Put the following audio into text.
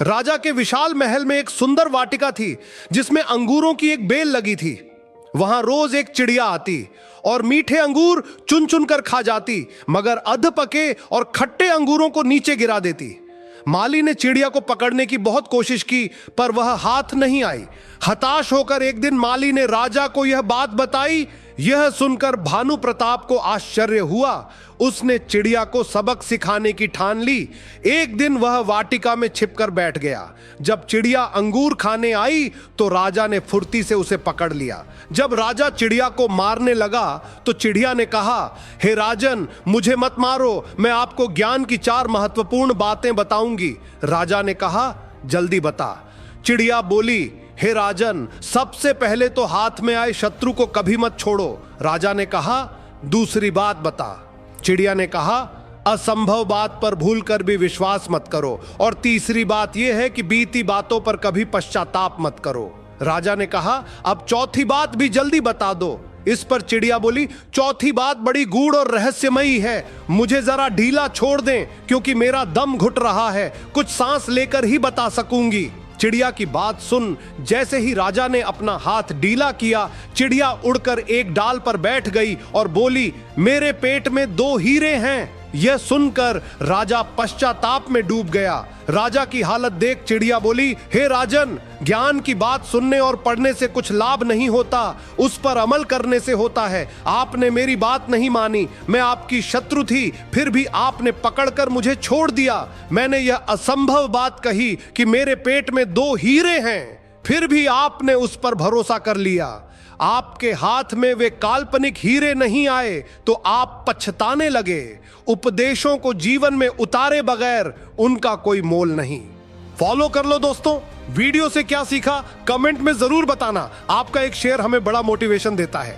राजा के विशाल महल में एक सुंदर वाटिका थी जिसमें अंगूरों की एक बेल लगी थी। वहां रोज एक चिड़िया आती और मीठे अंगूर चुन चुन कर खा जाती, मगर अध पके और खट्टे अंगूरों को नीचे गिरा देती। माली ने चिड़िया को पकड़ने की बहुत कोशिश की, पर वह हाथ नहीं आई। हताश होकर एक दिन माली ने राजा को यह बात बताई। यह सुनकर भानु प्रताप को आश्चर्य हुआ। उसने चिड़िया को सबक सिखाने की ठान ली। एक दिन वह वाटिका में छिपकर बैठ गया। जब चिड़िया अंगूर खाने आई तो राजा ने फुर्ती से उसे पकड़ लिया। जब राजा चिड़िया को मारने लगा तो चिड़िया ने कहा, हे राजन, मुझे मत मारो, मैं आपको ज्ञान की 4 महत्वपूर्ण बातें बताऊंगी। राजा ने कहा, जल्दी बता। चिड़िया बोली, हे राजन, सबसे पहले तो हाथ में आए शत्रु को कभी मत छोड़ो। राजा ने कहा, दूसरी बात बता। चिड़िया ने कहा, असंभव बात पर भूल कर भी विश्वास मत करो, और तीसरी बात यह है कि बीती बातों पर कभी पश्चाताप मत करो। राजा ने कहा, अब चौथी बात भी जल्दी बता दो। इस पर चिड़िया बोली, चौथी बात बड़ी गूढ़ और रहस्यमयी है, मुझे जरा ढीला छोड़ दें क्योंकि मेरा दम घुट रहा है, कुछ सांस लेकर ही बता सकूंगी। चिड़िया की बात सुन जैसे ही राजा ने अपना हाथ ढीला किया, चिड़िया उड़कर एक डाल पर बैठ गई और बोली, मेरे पेट में 2 हीरे हैं। यह सुनकर राजा पश्चाताप में डूब गया। राजा की हालत देख चिड़िया बोली, हे राजन, ज्ञान की बात सुनने और पढ़ने से कुछ लाभ नहीं होता, उस पर अमल करने से होता है। आपने मेरी बात नहीं मानी, मैं आपकी शत्रु थी, फिर भी आपने पकड़कर मुझे छोड़ दिया। मैंने यह असंभव बात कही कि मेरे पेट में 2 हीरे हैं, फिर भी आपने उस पर भरोसा कर लिया। आपके हाथ में वे काल्पनिक हीरे नहीं आए तो आप पछताने लगे। उपदेशों को जीवन में उतारे बगैर उनका कोई मोल नहीं। फॉलो कर लो दोस्तों। वीडियो से क्या सीखा कमेंट में जरूर बताना। आपका एक शेयर हमें बड़ा मोटिवेशन देता है।